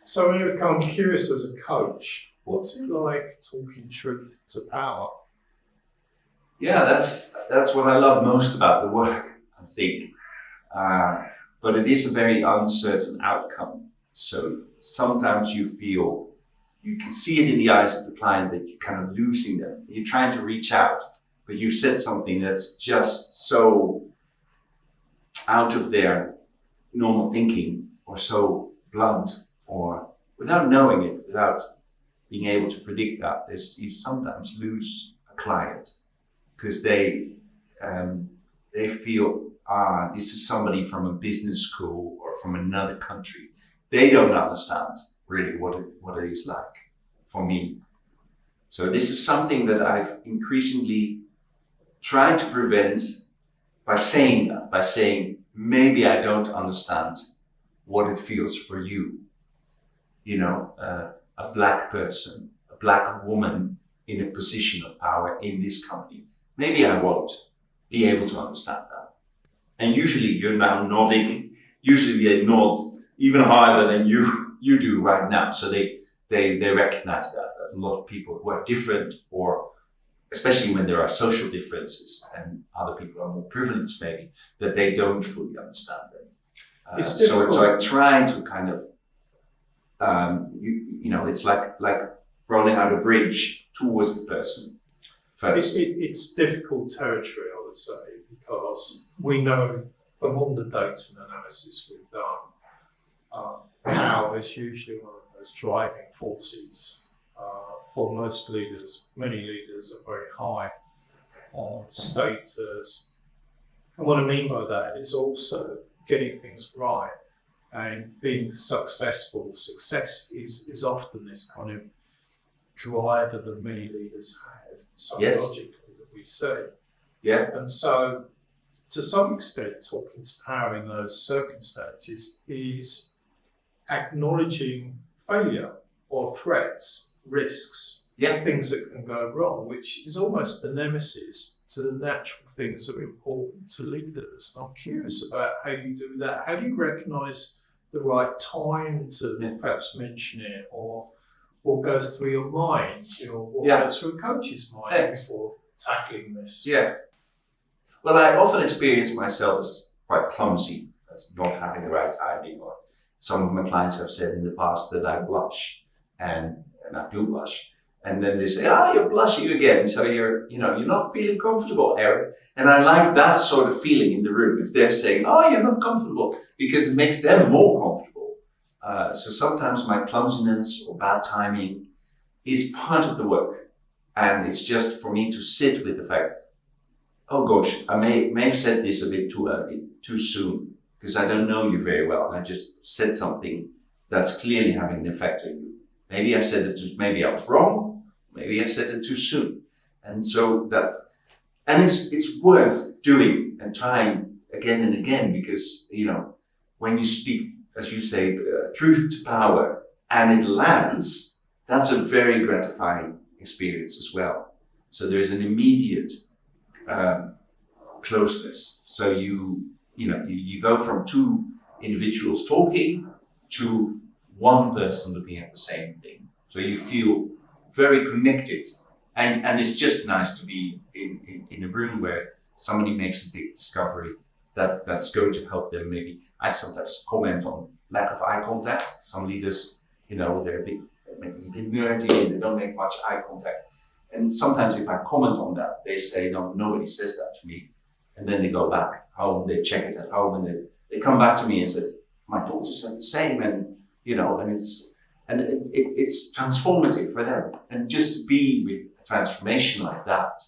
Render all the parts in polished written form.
So, Erik, I'm curious as a coach, what's it like talking truth to power? Yeah, that's what I love most about the work, I think. But it is a very uncertain outcome. So sometimes you can see it in the eyes of the client that you're kind of losing them. You're trying to reach out, but you said something that's just so out of their normal thinking, or so blunt, or without knowing it, without being able to predict that, you sometimes lose a client because they feel, this is somebody from a business school or from another country. They don't understand really what it is like for me. So this is something that I've increasingly tried to prevent by saying, maybe I don't understand what it feels for you. A black person, a black woman in a position of power in this company. Maybe I won't be able to understand that. And usually you're now nodding. Usually they nod even harder than you do right now. So they recognize that a lot of people who are different, or especially when there are social differences and other people are more privileged maybe, that they don't fully understand them. So I try to kind of, it's like rolling out a bridge towards the person first. It's difficult territory, I would say, because we know from all the data and analysis we've done, power is usually one of those driving forces for most leaders. Many leaders are very high on status. And what I mean by that is also getting things right and being successful. Success is often this kind of driver that many leaders have, psychologically, that we see. Yeah. And so, to some extent, talking to power in those circumstances is acknowledging failure or threats, risks, things that can go wrong, which is almost a nemesis to the natural things that are important to leaders. And I'm curious about how you do that. How do you recognise the right time to perhaps mention it, or what goes through your mind, what goes through a coach's mind before tackling this? Yeah. Well, I often experience myself as quite clumsy, as not having the right timing, or some of my clients have said in the past that I blush, and I do blush. And then they say, you're blushing again. So you're not feeling comfortable, Erik. And I like that sort of feeling in the room. If they're saying, you're not comfortable, because it makes them more comfortable. So sometimes my clumsiness or bad timing is part of the work. And it's just for me to sit with the fact, oh gosh, I may have said this a bit too early, too soon, because I don't know you very well. And I just said something that's clearly having an effect on you. Maybe I said it, maybe I was wrong. Maybe I said it too soon. And so it's worth doing and trying again and again, because, when you speak, as you say, truth to power, and it lands, that's a very gratifying experience as well. So there's an immediate closeness. So you go from two individuals talking to one person looking at the same thing. So you feel very connected, and it's just nice to be in a room where somebody makes a big discovery that's going to help them. Maybe I sometimes comment on lack of eye contact. Some leaders, they're maybe a bit nerdy and they don't make much eye contact. And sometimes if I comment on that, they say, no, nobody says that to me. And then they go back home, they check it at home, and they come back to me and say, my daughter said the same, and it's transformative for them. And just to be with a transformation like that,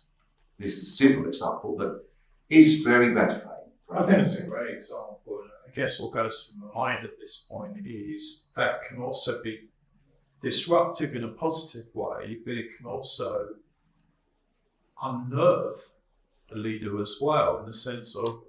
this is a simple example, but is very gratifying. I think it's a great example. I guess what goes through my mind at this point is that can also be disruptive in a positive way, but it can also unnerve the leader as well, in the sense of,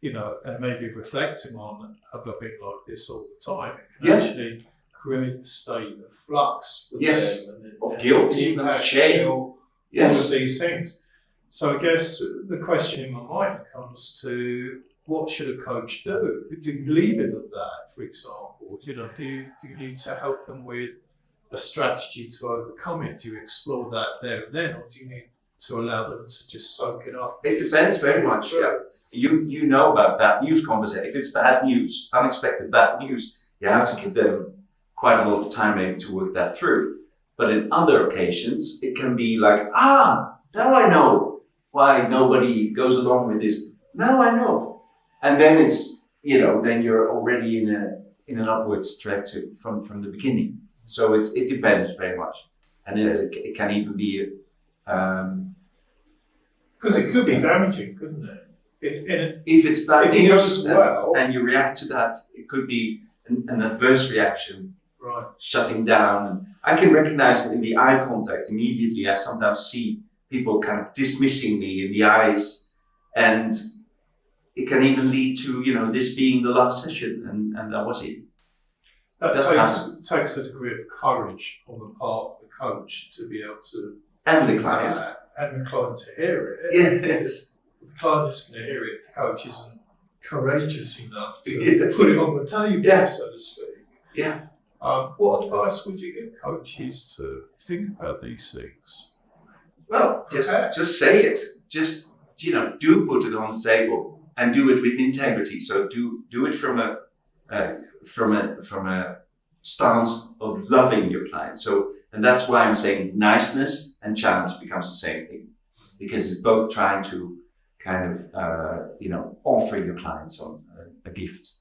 and maybe reflecting on other people like this all the time. It can actually create a state of flux for them, of guilt, even shame, all of these things. So I guess the question in my mind comes to, what should a coach do? Do you leave it at that, for example, difficult, do you need to help them with a strategy to overcome it? Do you explore that there and then, or do you need to allow them to just soak it up? It depends very much. Yeah. You know about bad news conversation. If it's bad news, unexpected bad news, you have to give them quite a lot of time maybe to work that through. But in other occasions, it can be like, now I know why nobody goes along with this. Now I know. And then it's, then you're already in an upwards trajectory from the beginning. So it depends very much. And it can even be, because it could be damaging, couldn't it? If it's bad news well, and you react to that, it could be an adverse reaction. Right. Shutting down. And I can recognize it in the eye contact immediately. I sometimes see people kind of dismissing me in the eyes, and it can even lead to, this being the last session, and that was it. That takes a degree of courage on the part of the coach to be able to... And the client. And the client to hear it. Yes. The client is going to hear it if the coach isn't courageous enough to Yes. put it on the table, so to speak. Yeah. What advice would you give coaches to think about these things? Well, just say it. Just, do put it on the table and do it with integrity. So do it from a stance of loving your client. So, and that's why I'm saying niceness and challenge becomes the same thing, because it's both trying to kind of, offer your clients a gift.